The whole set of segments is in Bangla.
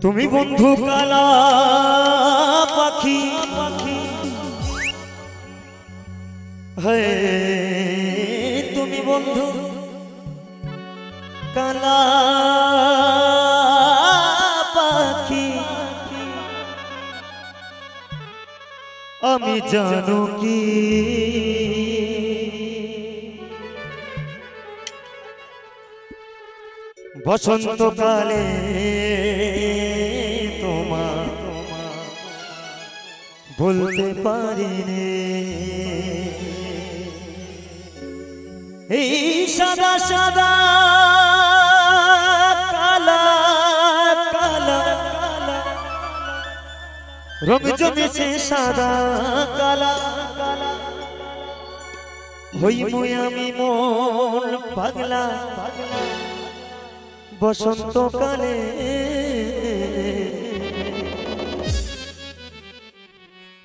তুমি বন্ধু কালা পাখি হে তুমি বন্ধু কালা পাখি আমি জানো কি বসন্তকালে তোমার বলতে পারি রে এই সাদা সাদা কালা কালা রঙ জমেছে সাদা কালা হইমই আমি মন পাগলা বসন্তকালে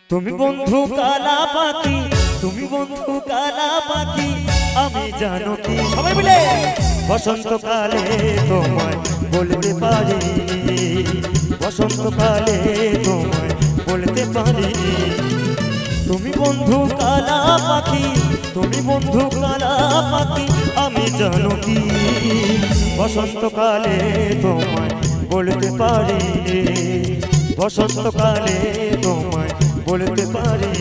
তুমি বন্ধু কালা পাখি তুমি বন্ধু কালা পাখি আমি জানো কি সবাই মিলে বসন্তকালে তোমায় বলতে পারি বসন্তকালে তোমায় বলতে পারি তুমি বন্ধু কালা পাখি তুমি বন্ধু কালা পাখি আমি জানো কি বসন্তকালে তোমায় বলতে পারি বসন্তকালে তোমায় বলতে পারি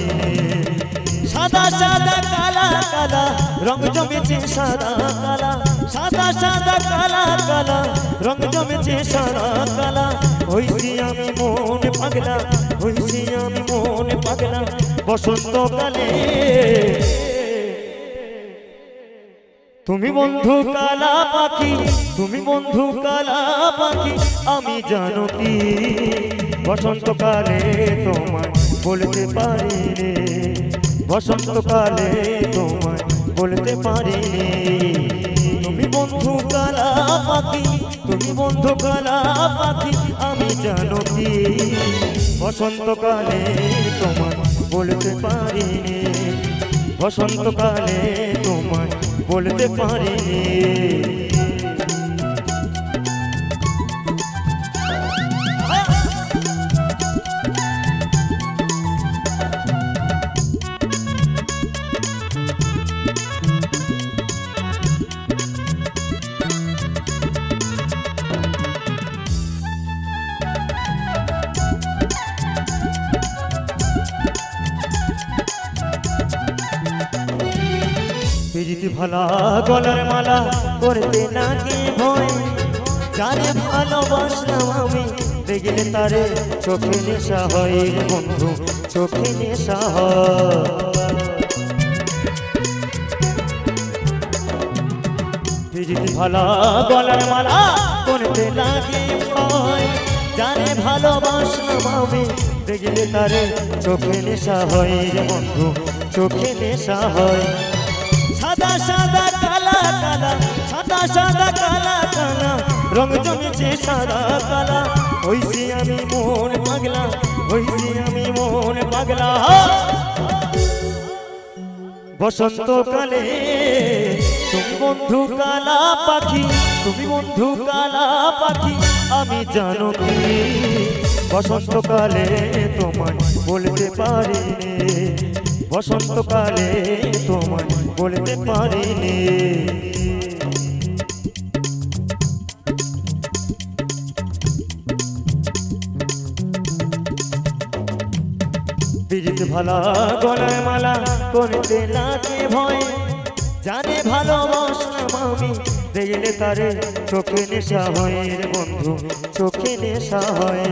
সাদা সাদা কালা কালা রঙ জমেছে সাদা কালা সাদা সাদা কালা কালা রঙ জমেছে সাদা কালা হইছি আমি মন পাগলা হইছি আমি মন পাগলা বসন্তকালে তুমি বন্ধু কালা পাখি তুমি বন্ধু কালা পাখি আমি জানো কি বসন্তকালে তোমায় বলতে পারি রে বসন্তকালে তোমায় বলতে পারি তুমি বন্ধু কালা পাখি তুমি বন্ধু কালা পাখি আমি জানো কি বসন্তকালে তোমায় বলতে পারি বসন্তকালে তোমায় বলতে পারি পিরিতি ভালা গলার মালা করতে নাকি ভয় যারে ভালোবাসলাম আমি দেখলে তারে চোখে নেশা হয় বন্ধু চোখে নেশা হয় পিরিতি ভালা গলার মালা করতে নাকি ভয় যারে ভালোবাসলাম আমি দেখলে তারে চোখে নেশা হয় বন্ধু চোখে নেশা হয় সাদা সাদা কালা কালা সাদা সাদা কালা কালা রঙ জমেছে সাদা কালা হইছি আমি মন পাগলা হইছি আমি মন পাগলা বসন্তকালে তুমি বন্ধু কালা পাখি তুমি বন্ধু কালা পাখি আমি জানো কি বসন্তকালে তোমায় বলতে পারি বসন্তকালে তোমায় বলতে পারি পিরিতি ভালা গলার মালা করতে লাগে ভয় জানে ভালোবাসলাম আমি দেখলে তারে চোখে নেশা হয় রে বন্ধু চোখে নেশা হয়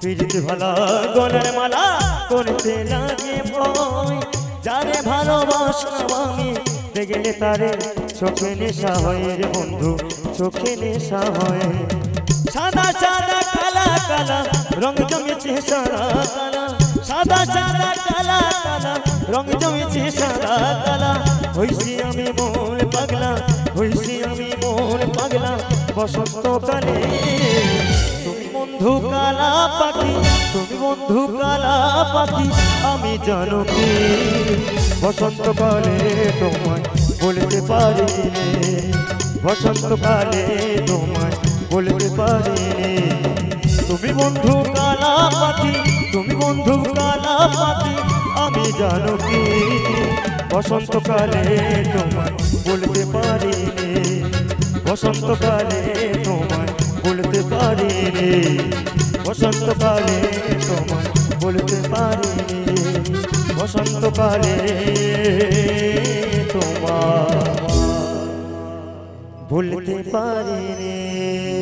পিরিতি ভালা গলার মালা করতে লাগে ভয় যারে ভালোবাসলাম আমি দেখলে তারে চোখে নেশা হয় রে বন্ধু চোখে নেশা হয় সাদা সাদা কালা কালা রঙ জমেছে সাদা কালা সাদা সাদা কালা কালা রঙ জমেছে সাদা কালা হইছি আমি মন পাগলা হইছি আমি মন পাগলা বসন্তকালে তুমি বন্ধু কালা পাখি তুমি বন্ধু কালা পাখি আমি জানো কি বসন্তকালে তোমায় বলতে পারি বসন্তকালে তোমায় বলতে পারি তুমি বন্ধু কালা পাখি, তুমি বন্ধু কালা পাখি, আমি জানো কি বসন্তকালে তোমায় বলতে পারিনি, বসন্তকালে তোমায় বলতে পারিনি, বসন্তকালে তোমায় বলতে পারিনি, বসন্তকালে তোমায় বলতে পারিনি।